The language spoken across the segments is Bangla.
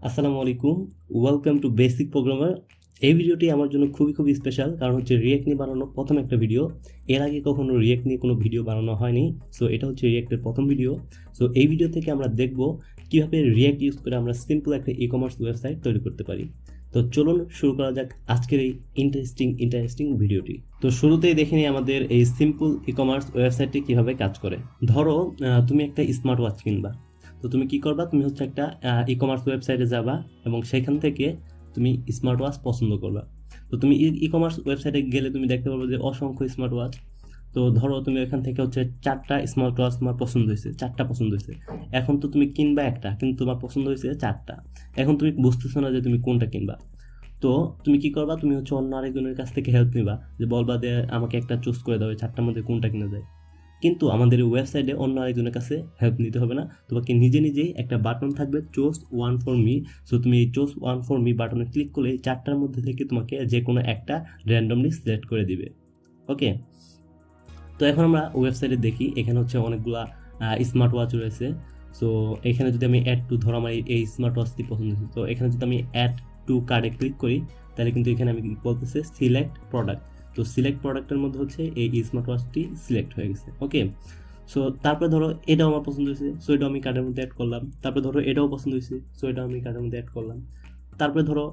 আসসালামু আলাইকুম, ওয়েলকাম টু বেসিক প্রোগ্রামার। এই ভিডিওটি আমার জন্য খুবই স্পেশাল, কারণ হচ্ছে রিয়েক্ট নিয়ে বানানো প্রথম একটা ভিডিও। এর আগে কখনো রিয়েক্ট নিয়ে কোনো ভিডিও বানানো হয়নি, সো এটা হচ্ছে রিয়েক্টের প্রথম ভিডিও। সো এই ভিডিও থেকে আমরা দেখব কীভাবে রিয়েক্ট ইউজ করে আমরা সিম্পল একটা ই কমার্স ওয়েবসাইট তৈরি করতে পারি। তো চলুন শুরু করা যাক আজকের এই ইন্টারেস্টিং ভিডিওটি। তো শুরুতেই দেখে নিই আমাদের এই সিম্পল ই কমার্স ওয়েবসাইটটি কীভাবে কাজ করে। ধরো তুমি একটা স্মার্ট ওয়াচ কিনবা, তো তুমি কি করবা, তুমি হচ্ছে একটা ই কমার্স ওয়েবসাইটে যাবা এবং সেখান থেকে তুমি স্মার্ট ওয়াচ পছন্দ করবা। তো তুমি ই কমার্স ওয়েবসাইটে গেলে তুমি দেখতে পারবে যে অসংখ্য স্মার্ট ওয়াচ। তো ধরো তুমি এখান থেকে হচ্ছে 4টা স্মার্ট ওয়াচ তোমার পছন্দ হয়েছে, 4টা পছন্দ হয়েছে। এখন তো তুমি কিনবা একটা, কিন্তু তোমার পছন্দ হয়েছে 4টা। এখন তুমি বুঝতেছো না যে তুমি কোনটা কিনবা। তো তুমি কি করবা, তুমি হচ্ছে অন্য আরেকজনের কাছ থেকে হেল্প নিবা, যে বলবা যে আমাকে একটা চুজ করে দাও, এই 4টার মধ্যে কোনটা কিনা যায়। কিন্তু আমাদের ওয়েবসাইটে অন্য আরেকজনের কাছে হেল্প নিতে হবে না, তোমাকে নিজেই একটা বাটন থাকবে, choose one for me. So তুমি এই চুজ ওয়ান ফর মি বাটনে ক্লিক করলে 4টার মধ্যে থেকে তোমাকে যে কোনো একটা র্যান্ডমলি সিলেক্ট করে দিবে। ওকে, তো এখন আমরা ওয়েবসাইটে দেখি, এখানে হচ্ছে অনেকগুলা স্মার্ট ওয়াচ রয়েছে। সো এখানে যদি আমি অ্যাড টু, ধরো আমার এই স্মার্ট ওয়াচটি পছন্দ হয়েছে, তো এখানে যদি আমি অ্যাড টু কার্ডে ক্লিক করি, তাহলে কিন্তু এখানে আমি বলতেছে সিলেক্ট প্রোডাক্ট। তো সিলেক্ট প্রোডাক্টের মধ্যে হচ্ছে এই স্মার্ট ওয়াচটি সিলেক্ট হয়ে গেছে। ওকে, সো তারপরে ধরো এটাও আমার পছন্দ হয়েছে, সো এটাও আমি কার্ডের মধ্যে অ্যাড করলাম। তারপরে ধরো এটাও পছন্দ হয়েছে, সো এটাও আমি কার্ডের মধ্যে অ্যাড করলাম। তারপরে ধরো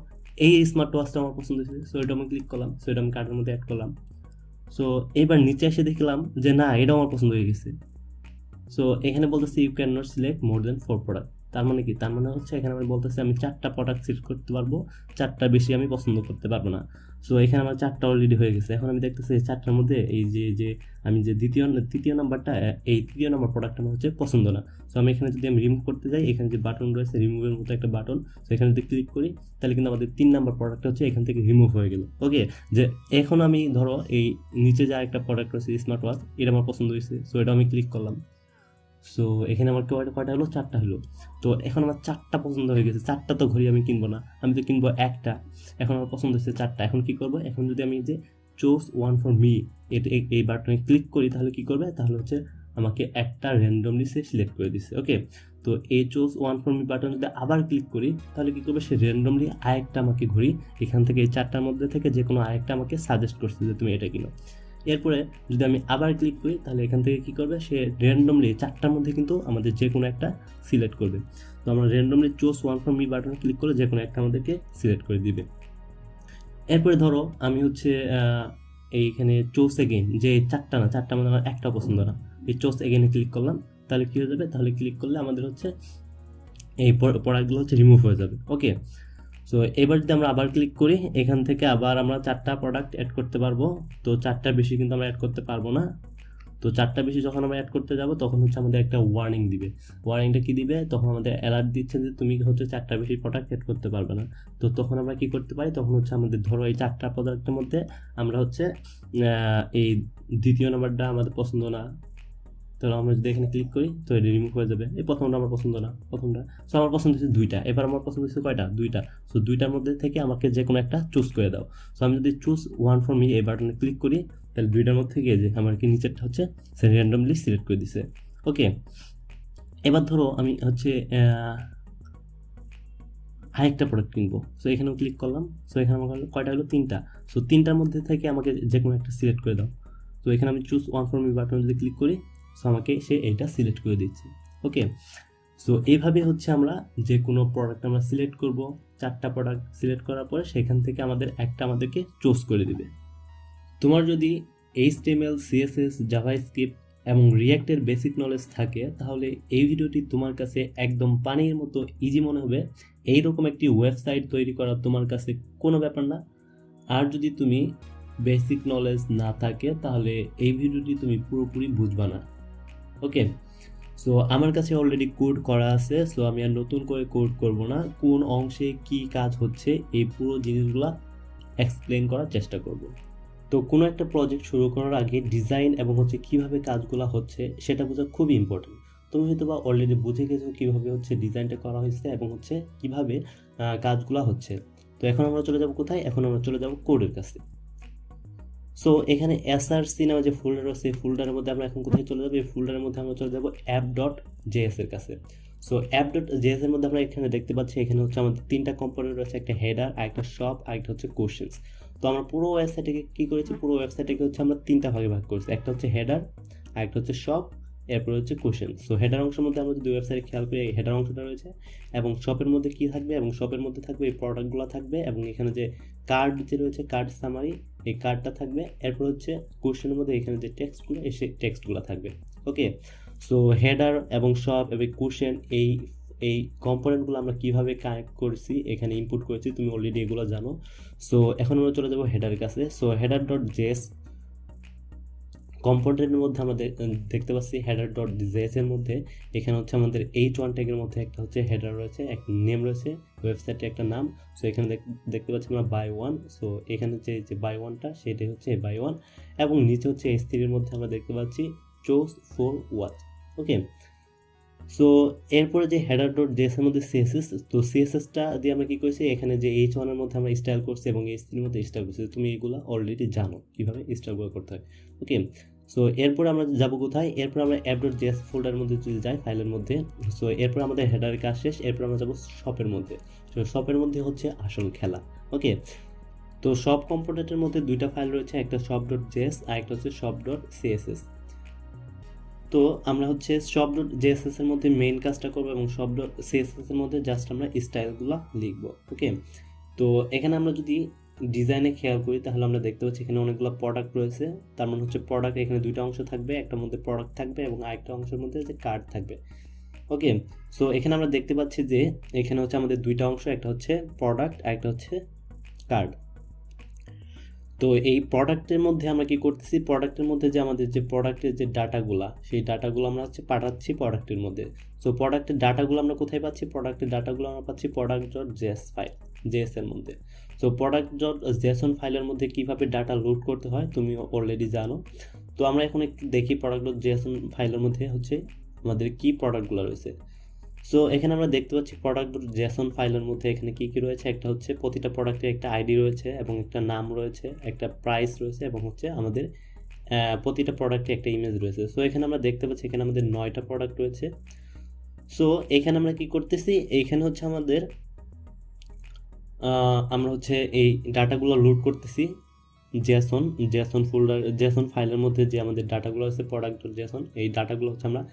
এই স্মার্ট ওয়াচটা আমার পছন্দ হয়েছে, সো এটা আমি ক্লিক করলাম, সো এটা আমি কার্ডের মধ্যে অ্যাড করলাম। সো এবার নিচে এসে দেখলাম যে না, এটাও আমার পছন্দ হয়ে গেছে। সো এখানে বলতেছে you can not select more than 4 product. তার মানে কি, তার মানে হচ্ছে এখানে আমি বলতেছি আমি 4টা প্রোডাক্ট সিলেক্ট করতে পারবো, 4টার বেশি আমি পছন্দ করতে পারবো না। সো এখানে আমার 4টা অলরেডি হয়ে গেছে। এখন আমি দেখতেছি এই 4টার মধ্যে এই যে আমি যে তৃতীয় নাম্বারটা, এই তৃতীয় নাম্বার প্রোডাক্ট আমার হচ্ছে পছন্দ না। সো আমি এখানে যদি আমি রিমুভ করতে যাই, এখানে যে বাটন রয়েছে রিমুভের মতো একটা বাটন, সো এখানে যদি ক্লিক করি, তাহলে কিন্তু আমাদের 3 নাম্বার প্রোডাক্টটা হচ্ছে এখান থেকে রিমুভ হয়ে গেল। ওকে, যে এখন আমি ধরো এই নিচে যা একটা প্রোডাক্ট রয়েছে স্মার্ট ওয়াচ, এটা আমার পছন্দ হয়েছে, সো এটা আমি ক্লিক করলাম। সো এখানে আমার কয়টা হলো, 4টা হলো। তো এখন আমার 4টা পছন্দ হয়ে গেছে, 4টা তো ঘড়ি আমি কিনবো না, আমি তো কিনবো একটা। এখন আমার পছন্দ হচ্ছে 4টা, এখন কি করবো, এখন যদি আমি যে চুজ ওয়ান ফর মি এই বাটনে ক্লিক করি, তাহলে কি করবে, তাহলে হচ্ছে আমাকে একটা র্যান্ডমলি সে সিলেক্ট করে দিচ্ছে। ওকে, তো এই choose one for me button যদি আবার ক্লিক করি, তাহলে কি করবে, সে র্যান্ডমলি আরেকটা আমাকে ঘড়ি এখান থেকে এই 4টার মধ্যে থেকে যে কোনো আরেকটা আমাকে সাজেস্ট করছে যে তুমি এটা কিনো। এরপরে যদি আমি আবার ক্লিক করি, তাহলে এখান থেকে কি করবে, সে র্যান্ডমলি 4টার মধ্যে কিন্তু আমাদের যে কোনো একটা সিলেক্ট করবে। তো আমরা randomly choose one from me বাটনে ক্লিক করে যে কোনো একটা আমাদেরকে সিলেক্ট করে দিবে। এরপরে ধরো আমি হচ্ছে এইখানে চুজ এগেইন, যে 4টার মধ্যে আমার একটা পছন্দ না, এই চুজ এগেইনে ক্লিক করলাম, তাহলে কী হয়ে যাবে, তাহলে ক্লিক করলে আমাদের হচ্ছে এই প্রোডাক্টগুলো হচ্ছে রিমুভ হয়ে যাবে। ওকে, সো এবার যদি আমরা আবার ক্লিক করি, এখান থেকে আবার আমরা 4টা প্রোডাক্ট অ্যাড করতে পারবো। তো 4টার বেশি কিন্তু আমরা অ্যাড করতে পারবো না। তো 4টা বেশি যখন আমরা অ্যাড করতে যাব, তখন হচ্ছে আমাদের একটা ওয়ার্নিং দিবে। ওয়ার্নিংটা কি দিবে, তখন আমাদের অ্যালার্ট দিচ্ছে যে তুমি হচ্ছে 4টার বেশি প্রোডাক্ট অ্যাড করতে পারবে না। তো তখন আমরা কি করতে পারি, তখন হচ্ছে আমাদের ধরো এই 4টা প্রোডাক্টের মধ্যে আমরা হচ্ছে এই দ্বিতীয় নাম্বারটা আমাদের পছন্দ না, তো আমরা যদি এখানে ক্লিক করি, তো এটা রিমুভ হয়ে যাবে। এই প্রথমটা আমার পছন্দ না, প্রথমটা। সো আমার পছন্দ হচ্ছে 2টা, এবার আমার পছন্দ হচ্ছে কয়টা, 2টা। সো 2টার মধ্যে থেকে আমাকে যে কোনো একটা চুজ করে দাও। সো আমি যদি চুজ ওয়ান ফর মি এই বাটনে ক্লিক করি, তাহলে 2টার মধ্যে থেকে যে আমার কি নিচেরটা হচ্ছে সে র্যান্ডমলি সিলেক্ট করে দিছে। ওকে, এবার ধরো আমি হচ্ছে আরেকটা প্রোডাক্ট কিনবো, সো এখানেও ক্লিক করলাম। সো এখানে আমার কয়টা হলো, 3টা। সো 3টার মধ্যে থেকে আমাকে যে কোনো একটা সিলেক্ট করে দাও। তো এখানে আমি চুজ ওয়ান ফর মি বাটনে যদি ক্লিক করি, সো আমাকে সে এইটা সিলেক্ট করে দিচ্ছে। ওকে, সো এইভাবে হচ্ছে আমরা যে কোনো প্রোডাক্ট আমরা সিলেক্ট করব, 4টা প্রোডাক্ট সিলেক্ট করার পরে সেখান থেকে আমাদেরকে চুজ করে দিবে। তোমার যদি HTML, CSS, জাভাস্ক্রিপ্ট এবং রিয়াক্টের বেসিক নলেজ থাকে, তাহলে এই ভিডিওটি তোমার কাছে একদম পানির মতো ইজি মনে হবে। এইরকম একটি ওয়েবসাইট তৈরি করা তোমার কাছে কোনো ব্যাপার না। আর যদি তুমি বেসিক নলেজ না থাকে, তাহলে এই ভিডিওটি তুমি পুরোপুরি বুঝবা না। ওকে, সো আমার কাছে অলরেডি কোড করা আছে, সো আমি আর নতুন করে কোড করব না। কোন অংশে কি কাজ হচ্ছে এই পুরো জিনিসগুলা এক্সপ্লেন করার চেষ্টা করব। তো কোনো একটা প্রজেক্ট শুরু করার আগে ডিজাইন এবং হচ্ছে কীভাবে কাজগুলো হচ্ছে সেটা বোঝা খুবই ইম্পর্টেন্ট। তুমি হয়তো বা অলরেডি বুঝে গেছো কীভাবে হচ্ছে ডিজাইনটা করা হয়েছে এবং হচ্ছে কীভাবে কাজগুলো হচ্ছে। তো এখন আমরা চলে যাব কোথায়, এখন আমরা চলে যাব কোডের কাছে। সো এখানে এসআরসি নামে যে ফোল্ডার আছে, এই ফোল্ডারের মধ্যে আমরা এখন কোথায় চলে যাবো, এই ফোল্ডারের মধ্যে আমরা চলে যাবো app.js এর কাছে। সো অ্যাপ ডট জেএস এর মধ্যে আমরা এখানে দেখতে পাচ্ছি এখানে হচ্ছে আমাদের তিনটা কম্পোনেন্ট রয়েছে, একটা হেডার, একটা শপ, আর একটা হচ্ছে কোশ্চেন্স। তো আমরা পুরো ওয়েবসাইটটাকে কী করেছি, পুরো ওয়েবসাইটটাকে হচ্ছে আমরা তিনটা ভাগে ভাগ করেছি, একটা হচ্ছে হেডার, আর একটা হচ্ছে শপ, এরপর হচ্ছে কোশ্চেন। সো হেডার অংশের মধ্যে আমরা যদি ওয়েবসাইটে খেয়াল করি এই হেডার অংশটা রয়েছে, এবং শপের মধ্যে কী থাকবে, এবং শপের মধ্যে থাকবে এই প্রোডাক্টগুলো থাকবে, এবং এখানে যে কার্ড যে রয়েছে কার্ড সামারি এই কার্ডটা থাকবে, এরপর হচ্ছে কোশ্চেনের মধ্যে এখানে যে টেক্সটগুলো সেই টেক্সটগুলো থাকবে। ওকে, সো হেডার এবং শপ এবং কোশ্চেন এই এই কম্পোনেন্টগুলো আমরা কিভাবে কানেক্ট করছি, এখানে ইনপুট করেছি, তুমি অলরেডি এগুলো জানো। সো এখন আমরা চলে যাবো হেডারের কাছে। সো হেডার ডট জেএস কম্পোনেন্টের মধ্যে আমরা দেখতে পাচ্ছি হেডার ডট জেএস এর মধ্যে এখানে হচ্ছে আমাদের H1 ট্যাগের মধ্যে একটা হচ্ছে হেডার রয়েছে, একটা নেম রয়েছে, ওয়েবসাইটে একটা নাম। সো এখানে দেখতে পাচ্ছি আমরা বাই ওয়ান। সো এখানে যে বাই ওয়ানটা সেটাই হচ্ছে বাই ওয়ান, এবং নিচে হচ্ছে H3 এর মধ্যে আমরা দেখতে পাচ্ছি choose for watch. Okay, so এরপরে যে হেডার ডট জেএস এর মধ্যে সিএসএস, তো সিএসএসটা দিয়ে আমরা কি করেছি, এখানে যে H1 এর মধ্যে আমরা স্টাইল করছি এবং H3 এর মধ্যে স্টাইল করছি, তুমি এগুলো অলরেডি জানো কিভাবে স্টাইলগুলো করতে হয়। ওকে, সো এরপর আমরা যাব কোথায়, এরপর আমরা অ্যাপ ডট জেএস ফোল্ডারের মধ্যে যদি যাই ফাইলের মধ্যে। সো এরপর আমাদের হেডারের কাজ শেষ, এরপর আমরা যাব শপের মধ্যে। সো শপের মধ্যে হচ্ছে আসল খেলা। ওকে, তো শপ কম্পোনেন্টের মধ্যে দুইটা ফাইল রয়েছে, একটা শপ ডট জেএস আর একটা হচ্ছে শপ ডট সিএসএস। তো আমরা হচ্ছে শপ ডট জেএসএস এর মধ্যে মেইন কাজটা করবো এবং শপ ডট সিএসএস এর মধ্যে জাস্ট আমরা স্টাইলগুলো লিখবো। ওকে, তো এখানে আমরা যদি ডিজাইনে খেয়াল করি তাহলে আমরা দেখতে পাচ্ছি এখানে অনেকগুলো প্রোডাক্ট রয়েছে, তার মানে হচ্ছে প্রোডাক্ট এখানে দুইটা অংশ থাকবে, একটার মধ্যে প্রোডাক্ট থাকবে এবং আরেকটা অংশের মধ্যে যে কার্ড থাকবে। ওকে, সো এখানে আমরা দেখতে পাচ্ছি যে এখানে হচ্ছে আমাদের দুইটা অংশ, একটা হচ্ছে প্রোডাক্ট আর একটা হচ্ছে কার্ড। তো এই প্রোডাক্টের মধ্যে আমরা কি করতেছি, প্রোডাক্টের মধ্যে যে আমাদের যে প্রোডাক্টের যে ডাটাগুলো সেই ডাটাগুলো আমরা হচ্ছে পাঠাচ্ছি প্রোডাক্টের মধ্যে। সো প্রোডাক্টের ডাটাগুলো আমরা কোথায় পাচ্ছি, প্রোডাক্টের ডাটাগুলো আমরা পাচ্ছি product dot JS file, JS এর মধ্যে। সো প্রোডাক্ট ডট জেএসন ফাইলের মধ্যে কীভাবে ডাটা লোড করতে হয় তুমি অলরেডি জানো। তো আমরা এখন একটু দেখি প্রোডাক্ট ডট জেএসন ফাইলের মধ্যে হচ্ছে আমাদের কি প্রোডাক্টগুলো রয়েছে। সো এখানে আমরা দেখতে পাচ্ছি প্রোডাক্ট ডট জেসন ফাইলের মধ্যে এখানে কী কী রয়েছে, একটা হচ্ছে প্রতিটা প্রোডাক্টের একটা আইডি রয়েছে এবং একটা নাম রয়েছে, একটা প্রাইস রয়েছে, এবং হচ্ছে আমাদের প্রতিটা প্রোডাক্টে একটা ইমেজ রয়েছে। সো এখানে আমরা দেখতে পাচ্ছি এখানে আমাদের 9টা প্রোডাক্ট রয়েছে। সো এখানে আমরা কি করতেছি, এইখানে হচ্ছে আমাদের আমরা হচ্ছে এই ডাটাগুলো লোড করতেছি জেসন ফোল্ডার, জেসন ফাইলের মধ্যে যে আমাদের ডাটাগুলো আছে প্রোডাক্ট ডট জেসন, এই ডাটাগুলো হচ্ছে আমরা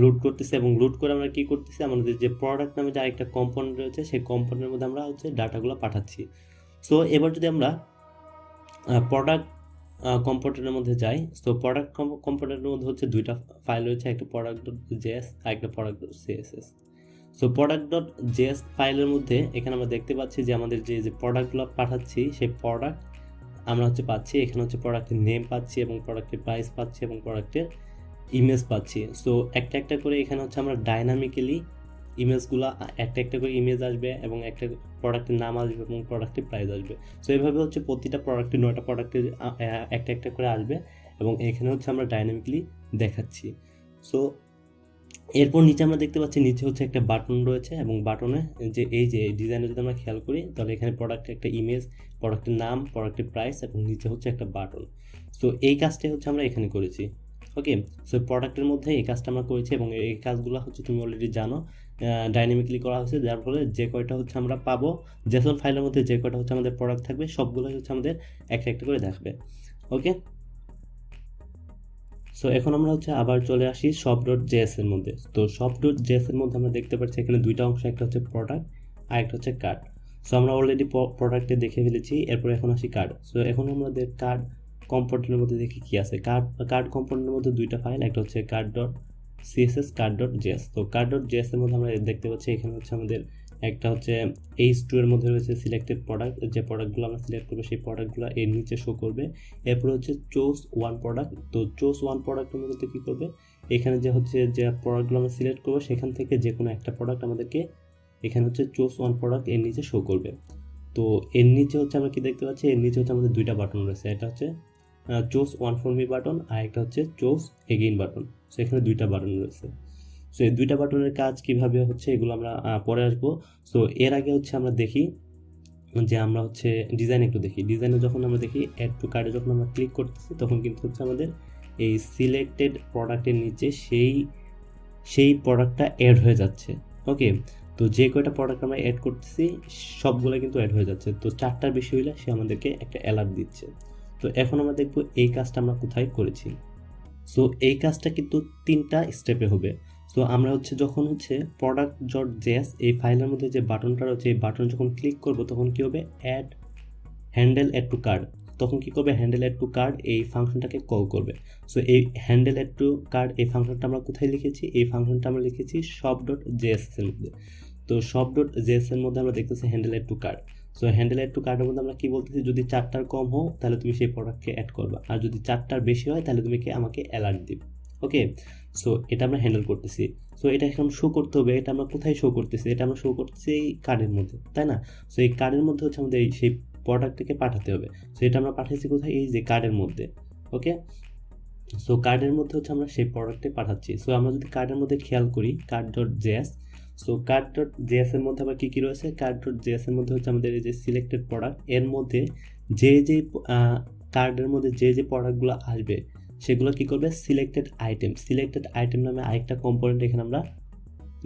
লোড করতেছি, এবং লোড করে আমরা কী করতেছি, আমাদের যে প্রোডাক্ট নামে যে আরেকটা কম্পোনেন্ট রয়েছে সেই কম্পোনেন্টের মধ্যে আমরা হচ্ছে ডাটাগুলো পাঠাচ্ছি। সো এবার যদি আমরা প্রোডাক্ট কম্পোনেন্টের মধ্যে যাই, সো প্রোডাক্ট কম্পোনেন্টের মধ্যে হচ্ছে দুইটা ফাইল রয়েছে, একটা প্রোডাক্ট ডট জেএস আর একটা product dot CSS. So product dot JS ফাইলের মধ্যে এখানে আমরা দেখতে পাচ্ছি যে আমাদের যে প্রোডাক্টগুলো পাঠাচ্ছি সেই প্রোডাক্ট আমরা হচ্ছে পাচ্ছি, এখানে হচ্ছে প্রোডাক্টের নেম পাচ্ছি এবং প্রোডাক্টের প্রাইস পাচ্ছি এবং প্রোডাক্টের ইমেজ পাচ্ছি। সো একটা একটা করে এখানে হচ্ছে আমরা ডাইনামিক্যালি ইমেজগুলো একটা একটা করে ইমেজ আসবে এবং একটা প্রোডাক্টের নাম আসবে এবং প্রোডাক্টের প্রাইস আসবে। সো এইভাবে হচ্ছে প্রতিটা প্রোডাক্টের 9টা প্রোডাক্টের একটা একটা করে আসবে এবং এখানে হচ্ছে আমরা ডাইনামিক্যালি দেখাচ্ছি। সো এরপর নিচে আমরা দেখতে পাচ্ছি নিচে হচ্ছে একটা বাটন রয়েছে, এবং বাটনে যে এই যে ডিজাইনে যদি আমরা খেয়াল করি তাহলে এখানে প্রোডাক্টের একটা ইমেজ, প্রোডাক্টের নাম, প্রোডাক্টের প্রাইস এবং নিচে হচ্ছে একটা বাটন। সো এই কাজটাই হচ্ছে আমরা এখানে করেছি। ওকে, সো প্রোডাক্টের মধ্যে এই কাজটা আমরা করেছি এবং এই কাজগুলো হচ্ছে তুমি অলরেডি জানো, ডাইনামিক্যালি করা হয়েছে, যার ফলে যে কয়টা হচ্ছে আমরা পাবো জেসন ফাইলের মধ্যে যে কয়টা হচ্ছে আমাদের প্রোডাক্ট থাকবে সবগুলোই হচ্ছে আমাদের একটা একটা করে দেখাবে। ওকে, সো এখন আমরা হচ্ছে আবার চলে আসি শপ ডট জেএস এর মধ্যে। তো শপ ডট জেএস এর মধ্যে আমরা দেখতে পাচ্ছি এখানে দুইটা অংশ, একটা হচ্ছে প্রোডাক্ট আর একটা হচ্ছে কার্ড। সো আমরা অলরেডি প্রোডাক্টে দেখে ফেলেছি, এরপর এখন আসি কার্ড। সো এখন আমাদের কার্ড কম্পোনেন্টের মধ্যে দেখি কি আছে। কার্ড কম্পোনেন্টের মধ্যে দুইটা ফাইল, একটা হচ্ছে card dot CSS, card dot JS. তো কার্ড ডট জেএস এর মধ্যে আমরা দেখতে পাচ্ছি এখানে হচ্ছে আমাদের একটা হচ্ছে H2 এর মধ্যে রয়েছে সিলেক্টেড প্রোডাক্ট, যে প্রোডাক্টগুলো আমরা সিলেক্ট করবো সেই প্রোডাক্টগুলো এর নিচে শো করবে। এরপর হচ্ছে চোজ ওয়ান প্রোডাক্ট। তো চোজ ওয়ান প্রোডাক্টের মধ্যে কী করবে, এখানে যে হচ্ছে যে প্রোডাক্টগুলো আমরা সিলেক্ট করবো সেখান থেকে যে কোনো একটা প্রোডাক্ট আমাদেরকে এখানে হচ্ছে চোজ ওয়ান প্রোডাক্ট এর নিচে শো করবে। তো এর নিচে হচ্ছে আমরা কি দেখতে পাচ্ছি, এর নিচে হচ্ছে আমাদের দুইটা বাটন রয়েছে, এটা হচ্ছে choose one for me button আর একটা হচ্ছে চোজ এগেইন বাটন। সো এখানে দুইটা বাটন রয়েছে। সো এই দুইটা বাটনের কাজ কিভাবে হচ্ছে এগুলো আমরা পরে আসবো। সো এর আগে হচ্ছে আমরা দেখি যে আমরা হচ্ছে ডিজাইন একটু দেখি। ডিজাইনে যখন আমরা দেখি অ্যাড টু কার্ডে যখন আমরা ক্লিক করতেছি তখন কিন্তু হচ্ছে আমাদের এই সিলেক্টেড প্রোডাক্টের নিচে সেই প্রোডাক্টটা অ্যাড হয়ে যাচ্ছে। ওকে, তো যে কয়টা প্রোডাক্ট আমরা অ্যাড করতেছি সবগুলো কিন্তু অ্যাড হয়ে যাচ্ছে। তো 4টার বেশি হইলে সে আমাদেরকে একটা অ্যালার্ট দিচ্ছে। তো এখন আমরা দেখব এই কাজটা আমরা কোথায় করেছি। সো এই কাজটা কিন্তু 3টা স্টেপে হবে। সো আমরা যখন product.js এই ফাইলের মধ্যে যে বাটনটা রয়েছে এই বাটন যখন ক্লিক করব তখন কি হবে, হ্যান্ডেল অ্যাড টু কার্ড। তখন কি করবে, হ্যান্ডেল অ্যাড টু কার্ড এই ফাংশনটাকে কল করবে। সো এই হ্যান্ডেল অ্যাড টু কার্ড এই ফাংশনটা আমরা কোথায় লিখেছি, এই ফাংশনটা আমরা লিখেছি shop.js এর মধ্যে। তো shop.js এর মধ্যে আমরা দেখতেছি handle add to card. So handle add to কার্ডের মধ্যে আমরা কি বলতেছি, যদি 4টার কম হোক তাহলে তুমি সেই প্রোডাক্টকে অ্যাড করবা, আর যদি 4টার বেশি হয় তাহলে তুমি আমাকে অ্যালার্ট দিবে। ওকে, সো এটা আমরা হ্যান্ডেল করতেছি। সো এটা এখন শো করতে হবে, এটা আমরা কোথায় শো করতেছি, এটা আমরা শো করতেছি এই কার্ডের মধ্যে, তাই না? সো এই কার্ডের মধ্যে আমাদের সেই প্রোডাক্টটাকে পাঠাতে হবে। সো এটা আমরা পাঠাচ্ছি কোথায়, এই যে কার্ডের মধ্যে। ওকে, সো কার্ডের মধ্যে আমরা সেই প্রোডাক্টে পাঠাচ্ছি। সো আমরা যদি কার্ডের মধ্যে খেয়াল করি card.js, সো card.js এর মধ্যে আবার কী কী রয়েছে, card.js এর মধ্যে আমাদের এই যে সিলেক্টেড প্রোডাক্ট, এর মধ্যে যে কার্ডের মধ্যে যে প্রোডাক্টগুলো আসবে সেগুলো কি করবে, সিলেক্টেড আইটেম নামে আরেকটা কম্পোনেন্ট এখানে আমরা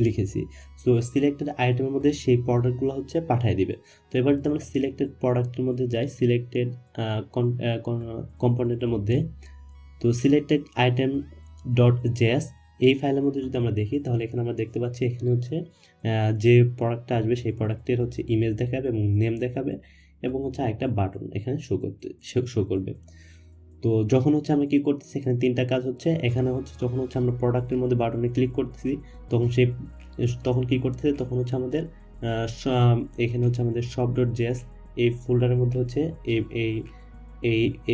লিখেছি। সো সিলেক্টেড আইটেমের মধ্যে সেই প্রোডাক্টগুলো পাঠিয়ে দিবে। তো এবার যদি আমরা সিলেক্টেড প্রোডাক্টের মধ্যে যাই, সিলেক্টেড কম্পোনেন্টের মধ্যে, তো সিলেক্টেড আইটেম ডট জেএস এই ফাইলের মধ্যে যদি আমরা দেখি তাহলে এখানে আমরা দেখতে পাচ্ছি এখানে যে প্রোডাক্টটা আসবে সেই প্রোডাক্টের ইমেজ দেখাবে এবং নেম দেখাবে এবং একটা বাটন এখানে শো করবে। তো যখন আমরা কি করতেছি, এখানে 3টা কাজ হচ্ছে। এখানে যখন আমরা প্রোডাক্টের মধ্যে বাটনে ক্লিক করতেছি তখন কি করতেছে, তখন আমাদের এখানে আমাদের shop.js এই ফোল্ডারের মধ্যে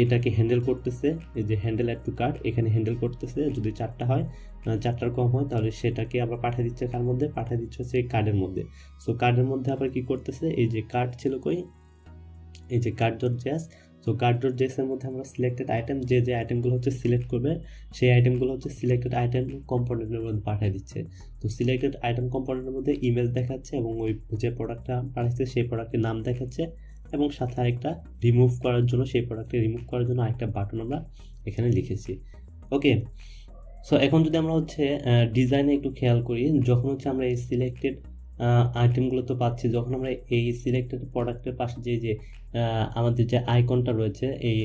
এটাকে হ্যান্ডেল করতেছে। এই যে হ্যান্ডেল অ্যাড টু কার্ড এখানে হ্যান্ডেল করতেছে। যদি 4টা হয়, 4টার কম হয় তাহলে সেটাকে আবার পাঠিয়ে দিচ্ছে কার মধ্যে, পাঠিয়ে দিচ্ছে এই কার্ডের মধ্যে। সো কার্ডের মধ্যে আবার কি করতেছে, এই যে কার্ড ছিল কই, এই যে card.js। সো card.js এর মধ্যে আমরা সিলেক্টেড আইটেম যে আইটেমগুলো সিলেক্ট করবে সেই আইটেমগুলো সিলেক্টেড আইটেম কম্পোনেন্টের মধ্যে পাঠিয়ে দিচ্ছে। তো সিলেক্টেড আইটেম কম্পোনেন্টের মধ্যে ইমেজ দেখাচ্ছে এবং ওই যে প্রোডাক্টটা পাঠাচ্ছে সেই প্রোডাক্টের নাম দেখাচ্ছে এবং সাথে আরেকটা রিমুভ করার জন্য, সেই প্রোডাক্টকে রিমুভ করার জন্য আরেকটা বাটন আমরা এখানে লিখেছি। ওকে, সো এখন যদি আমরা ডিজাইনে একটু খেয়াল করি, যখন আমরা এই সিলেক্টেড আইটেমগুলো তো পাচ্ছি, যখন আমরা এই সিলেক্টেড প্রোডাক্টের পাশে যে আমাদের যে আইকনটা রয়েছে, এই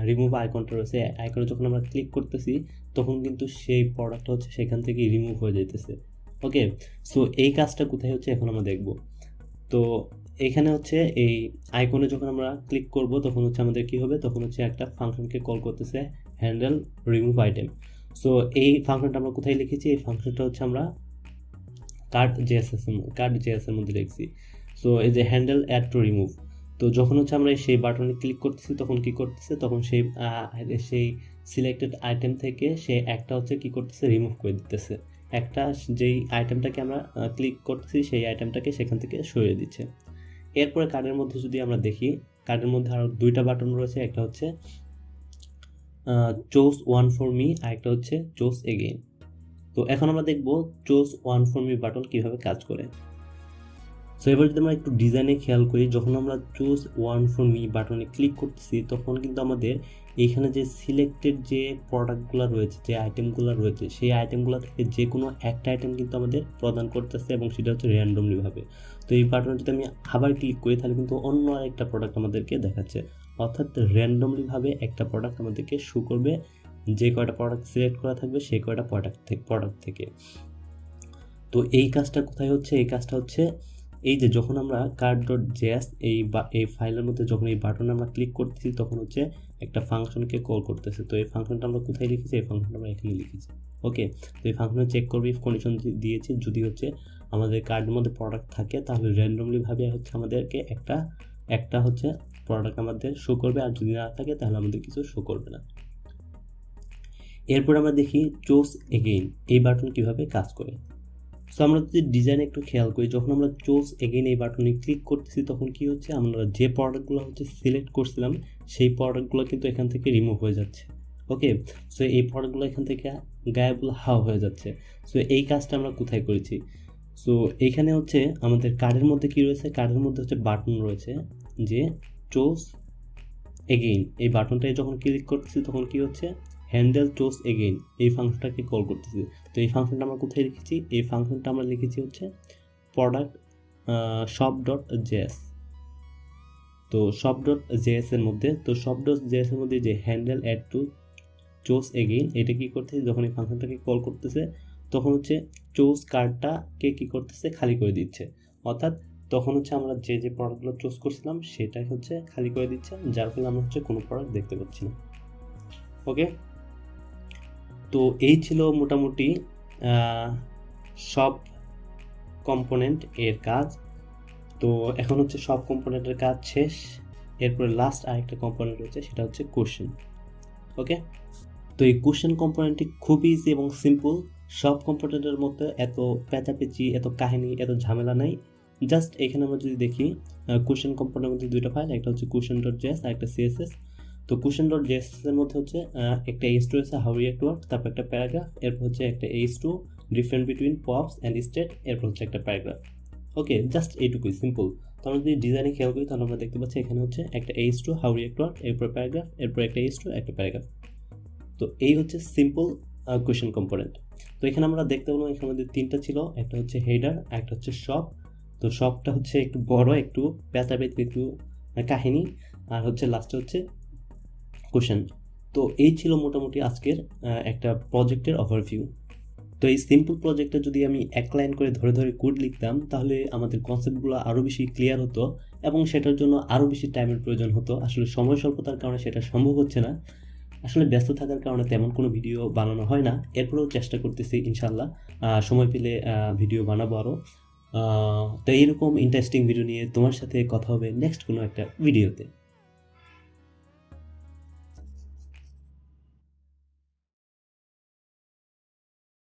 রিমুভ আইকনটা রয়েছে, আইকনে যখন আমরা ক্লিক করতেছি তখন কিন্তু সেই প্রোডাক্টটা সেখান থেকে রিমুভ হয়ে যেতেছে। ওকে, সো এই কাজটা কোথায় এখন আমরা দেখব। তো এখানে এই আইকনে যখন আমরা ক্লিক করব তখন আমাদের কি হবে, তখন একটা ফাংশনকে কল করতেছে হ্যান্ডেল রিমুভ আইটেম। সো এই ফাংশনটা আমরা কোথায় লিখেছি, এই ফাংশনটা আমরা card.js এর মধ্যে লিখছি। সো এই যে হ্যান্ডেল অ্যাড টু রিমুভ, তো যখন আমরা সেই বাটনে ক্লিক করতেছি তখন কি করতেছে, তখন সেই সিলেক্টেড আইটেম থেকে সে একটা কি করতেছে, রিমুভ করে দিতেছে। একটা যেই আইটেমটাকে আমরা ক্লিক করতেছি সেই আইটেমটাকে সেখান থেকে সরিয়ে দিচ্ছে। এরপরে কার্ডের মধ্যে যদি আমরা দেখি, কার্ডের মধ্যে আরও 2টা বাটন রয়েছে, একটা চুজ ওয়ান ফর মি আর একটা চুজ এগেইন। তো এখন আমরা দেখব choose one for me button কিভাবে কাজ করে। সো এবার যদি আমরা একটু ডিজাইনে খেয়াল করি, যখন আমরা চুজ ওয়ান ফর মি বাটনে ক্লিক করতেছি তখন কিন্তু আমাদের এইখানে যে সিলেক্টেড যে প্রোডাক্টগুলো রয়েছে, যে আইটেমগুলো রয়েছে, সেই আইটেমগুলো থেকে যে কোনো একটা আইটেম কিন্তু আমাদের প্রদান করতেছে এবং সেটা র্যান্ডমলিভাবে। তো এই বাটনে যদি আমি আবার ক্লিক করি তাহলে কিন্তু অন্য আরেকটা প্রোডাক্ট আমাদেরকে দেখাচ্ছে, অর্থাৎ র্যান্ডমলিভাবে একটা প্রোডাক্ট আমাদেরকে শো করবে। যে কয়টা প্রোডাক্ট সিলেক্ট করা থাকবে সেই কয়টা প্রোডাক্ট থেকে। তো এই কাজটা কোথায় এই কাজটা এই যে যখন আমরা card.js এই ফাইলের মধ্যে যখন এই বাটনে আমরা ক্লিক করতেছি তখন একটা ফাংশনকে কল করতেছে। তো এই ফাংশনটা আমরা কোথায় লিখেছি, এই ফাংশনটা আমরা এখানে লিখেছি। ওকে, তো এই ফাংশনে চেক করবে, ইফ কন্ডিশন দিয়েছি, যদি আমাদের কার্ডের মধ্যে প্রোডাক্ট থাকে তাহলে র্যান্ডমলিভাবে আমাদেরকে একটা প্রোডাক্ট আমাদের শো করবে, আর যদি না থাকে তাহলে আমাদের কিছু শো করবে না। এরপর আমরা দেখি চুজ এগেইন এই বাটন কিভাবে কাজ করে। সো আমরা যদি ডিজাইনে একটু খেয়াল করি, যখন আমরা চুজ এগেইন এই বাটনে ক্লিক করতেছি তখন কি আমরা যে প্রোডাক্টগুলো সিলেক্ট করছিলাম সেই প্রোডাক্টগুলো কিন্তু এখান থেকে রিমুভ হয়ে যাচ্ছে। ওকে, সো এই প্রোডাক্টগুলো এখান থেকে গায়েবগুলো হাওয়া হয়ে যাচ্ছে। সো এই কাজটা আমরা কোথায় করেছি, সো এইখানে আমাদের কার্ডের মধ্যে কি রয়েছে, কার্ডের মধ্যে বাটন রয়েছে যে চুজ এগেইন, এই বাটনটায় যখন ক্লিক করতেছি তখন কি হ্যান্ডেল চোজ এগেইন এই ফাংশনটাকে কল করতেছি। তো এই ফাংশনটা আমরা কোথায় লিখেছি? এই ফাংশনটা আমরা লিখেছি হচ্ছে প্রোডাক্ট শপ ডট জেএস। তো শপ ডট জেএস এর মধ্যে, তো শপ ডট জেএস এর মধ্যে যে handle add to choose again এটা কি করতেছে, যখন এই ফাংশনটাকে কল করতেছে তখন হচ্ছে চোজ কার্ডটাকে কি করতেছে, খালি করে দিচ্ছে। অর্থাৎ তখন হচ্ছে আমরা যে যে প্রোডাক্টগুলো চুজ করছিলাম সেটাই হচ্ছে খালি করে দিচ্ছে, যার ফলে আমরা হচ্ছে কোনো প্রোডাক্ট দেখতে পাচ্ছি না। ওকে, তো এই ছিল মোটামুটি সব কম্পোনেন্ট এর কাজ। তো এখন হচ্ছে সব কম্পোনেন্টের কাজ শেষ, এরপরে লাস্ট আরেকটা কম্পোনেন্ট হচ্ছে, সেটা হচ্ছে কোশ্চেন। ওকে, তো এই কোশ্চেন কম্পোনেন্টটি খুব ইজি এবং সিম্পল। সব কম্পোনেন্টের মধ্যে এত পেঁচাপেচি, এত কাহিনী, এত ঝামেলা নাই। জাস্ট এখানে আমরা যদি দেখি কোশ্চেন কম্পোনেন্টের মধ্যে দুইটা ফাইল, একটা হচ্ছে কোশ্চেন ডট জেএস আর একটা সিএসএস। তো কোশ্চেন ডট জেএস এর মধ্যে হচ্ছে একটা H2 আছে হাউ রিঅ্যাক্ট ওয়ার্ক, তারপর একটা প্যারাগ্রাফ, এরপর হচ্ছে একটা H2 different between pops and state, এরপর হচ্ছে একটা প্যারাগ্রাফ। ওকে, জাস্ট এইটুকুই সিম্পল। তো আমরা যদি ডিজাইনে খেয়াল করি তাহলে আমরা দেখতে পাচ্ছি এখানে হচ্ছে একটা H2 হাউ রিঅ্যাক্ট ওয়ার্ক, এরপর প্যারাগ্রাফ, এরপর একটা H2 একটা প্যারাগ্রাফ। তো এই হচ্ছে সিম্পল কোয়েশ্চেন কম্পোনেন্ট। তো এখানে আমরা দেখতে পেলাম এখানে আমাদের তিনটা ছিল, একটা হচ্ছে হেডার, একটা হচ্ছে শপ। তো শপটা হচ্ছে একটু বড়, একটু পেঁচাপেচি, একটু কাহিনী, আর হচ্ছে লাস্টে হচ্ছে কোয়েশ্চেন। তো এই ছিল মোটামুটি আজকের একটা প্রজেক্টের ওভারভিউ। তো এই সিম্পল প্রজেক্টে যদি আমি এক লাইন করে ধরে ধরে কোড লিখতাম তাহলে আমাদের কনসেপ্টগুলো আরও বেশি ক্লিয়ার হতো এবং সেটার জন্য আরও বেশি টাইমের প্রয়োজন হতো। আসলে সময় স্বল্পতার কারণে সেটা সম্ভব হচ্ছে না, আসলে ব্যস্ত থাকার কারণে তেমন কোনো ভিডিও বানানো হয় না। এরপরেও চেষ্টা করতেছি ইনশাল্লাহ, সময় পেলে ভিডিও বানাবো আরও। তো এইরকম ইন্টারেস্টিং ভিডিও নিয়ে তোমার সাথে কথা হবে নেক্সট কোনো একটা ভিডিওতে।